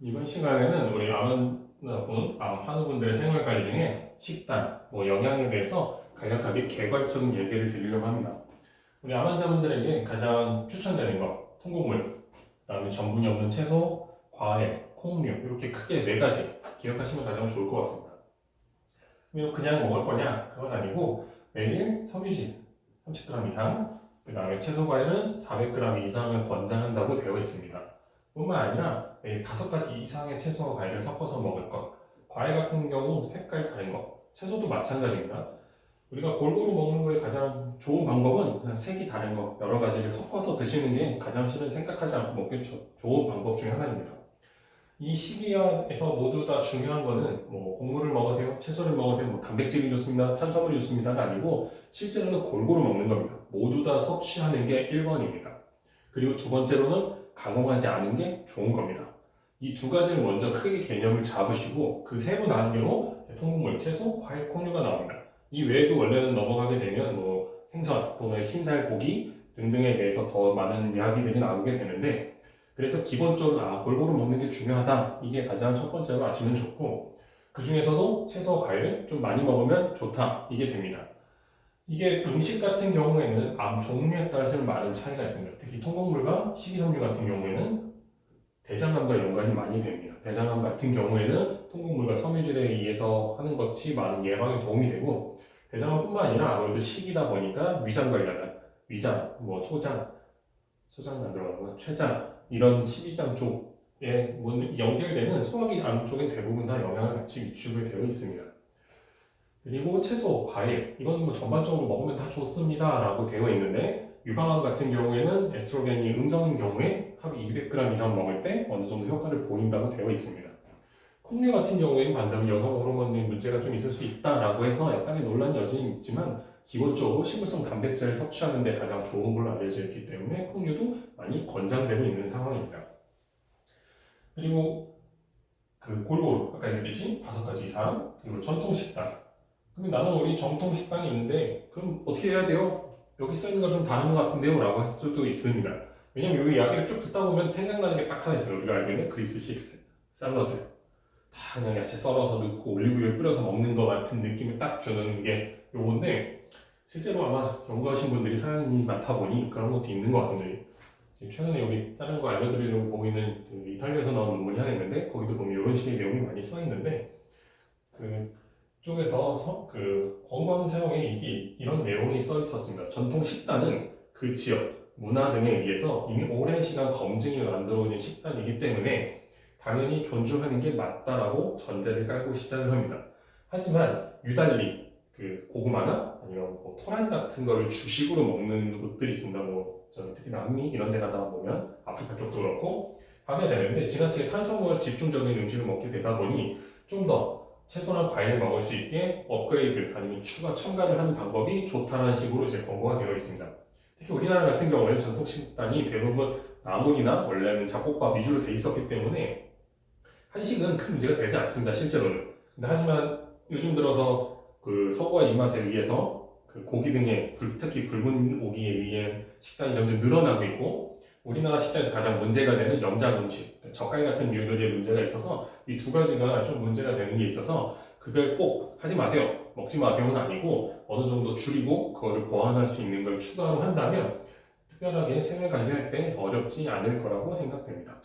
이번 시간에는 우리 한우분들의 생활관리 중에 식단, 영양에 대해서 간략하게 개괄적인 얘기를 드리려고 합니다. 우리 암 환자분들에게 가장 추천되는 것, 통곡물, 그다음에 전분이 없는 채소, 과일, 콩류 이렇게 크게 네 가지 기억하시면 가장 좋을 것 같습니다. 그냥 먹을 거냐? 그건 아니고 매일 섬유질 30g 이상, 그 다음에 채소 과일은 400g 이상을 권장한다고 되어 있습니다. 뿐만 아니라 매일 5가지 이상의 채소와 과일을 섞어서 먹을 것. 과일 같은 경우 색깔 다른 것, 채소도 마찬가지입니다. 우리가 골고루 먹는 거에 가장 좋은 방법은 그냥 색이 다른 거, 여러 가지를 섞어서 드시는 게 가장 실은 생각하지 않고 먹기 좋은 방법 중에 하나입니다. 이 시기에서 모두 다 중요한 거는 곡물을 먹으세요, 채소를 먹으세요, 단백질이 좋습니다, 탄수화물이 좋습니다가 아니고 실제로는 골고루 먹는 겁니다. 모두 다 섭취하는 게 1번입니다. 그리고 두 번째로는 강화하지 않은 게 좋은 겁니다. 이 두 가지를 먼저 크게 개념을 잡으시고 그 세부 단계로 통곡물, 채소, 과일, 콩류가 나옵니다. 이 외에도 원래는 넘어가게 되면 생선 또는 흰살, 고기 등등에 대해서 더 많은 이야기들이 나오게 되는데, 그래서 기본적으로 골고루 먹는 게 중요하다. 이게 가장 첫 번째로 아시면 좋고, 그 중에서도 채소, 과일을 좀 많이 먹으면 좋다. 이게 됩니다. 이게 음식 같은 경우에는 암 종류에 따라서 많은 차이가 있습니다. 특히 통곡물과 식이섬유 같은 경우에는 대장암과 연관이 많이 됩니다. 대장암 같은 경우에는 통곡물과 섬유질에 의해서 하는 것이 많은 예방에 도움이 되고, 대장암뿐만 아니라 아무래도 식이다 보니까 위장 관련한 위장, 소장 만들어가거나 췌장 이런 식이장 쪽에 연결되는 소화기 안 쪽엔 대부분 다 영향을 같이 위축을 되어 있습니다. 그리고 채소, 과일 이건 전반적으로 먹으면 다 좋습니다 라고 되어 있는데, 유방암 같은 경우에는 에스트로겐이 음성인 경우에 하루 200g 이상 먹을 때 어느 정도 효과를 보인다고 되어 있습니다. 콩류 같은 경우에는 반대로 여성 호르몬의 문제가 좀 있을 수 있다라고 해서 약간의 논란이 여전히 있지만, 기본적으로 식물성 단백질을 섭취하는 데 가장 좋은 걸로 알려져 있기 때문에 콩류도 많이 권장되고 있는 상황입니다. 그리고 골고루 아까 얘기했듯이 5가지 이상, 그리고 전통 식단. 그럼 나는 우리 정통 식당이 있는데 그럼 어떻게 해야 돼요? 여기 써있는 거 좀 다른 것 같은데요? 라고 할 수도 있습니다. 왜냐면 여기 이야기를 쭉 듣다 보면 생각나는 게 딱 하나 있어요. 우리가 알고 있는 그리스식 샐러드. 다 그냥 야채 썰어서 넣고 올리브유에 뿌려서 먹는 것 같은 느낌을 딱 주는 게 요건데, 실제로 아마 연구하신 분들이 사연이 많다 보니 그런 것도 있는 것 같습니다. 지금 최근에 여기 다른 거 알려드리려고 보고 있는 이탈리아에서 나온 논문이 하나 있는데, 거기도 보면 이런 식의 내용이 많이 써 있는데, 쪽에서 권고하는 사용에 이런 내용이 써 있었습니다. 전통 식단은 그 지역, 문화 등에 의해서 이미 오랜 시간 검증이 만들어 있는 식단이기 때문에 당연히 존중하는 게 맞다라고 전제를 깔고 시작을 합니다. 하지만 유달리 고구마나 아니면 토란 같은 거를 주식으로 먹는 곳들이 있습니다. 특히 남미 이런 데 가다 보면 아프리카 쪽도 그렇고 하게 되는데, 지나치게 탄수화물 집중적인 음식을 먹게 되다 보니 좀 더 채소나 과일을 먹을 수 있게 업그레이드 아니면 추가 첨가를 하는 방법이 좋다는 식으로 이제 권고가 되어 있습니다. 특히 우리나라 같은 경우에는 전통 식단이 대부분 나물이나 원래는 잡곡밥 위주로 돼 있었기 때문에 한식은 큰 문제가 되지 않습니다, 실제로는. 근데 하지만 요즘 들어서 서구화 입맛에 의해서 고기 등의 특히 붉은 고기에 의해 식단이 점점 늘어나고 있고, 우리나라 식단에서 가장 문제가 되는 염장 음식, 젓갈 같은 류들의 문제가 있어서 이 두 가지가 좀 문제가 되는 게 있어서, 그걸 꼭 하지 마세요, 먹지 마세요는 아니고 어느 정도 줄이고 그거를 보완할 수 있는 걸 추가로 한다면 특별하게 생활 관리할 때 어렵지 않을 거라고 생각됩니다.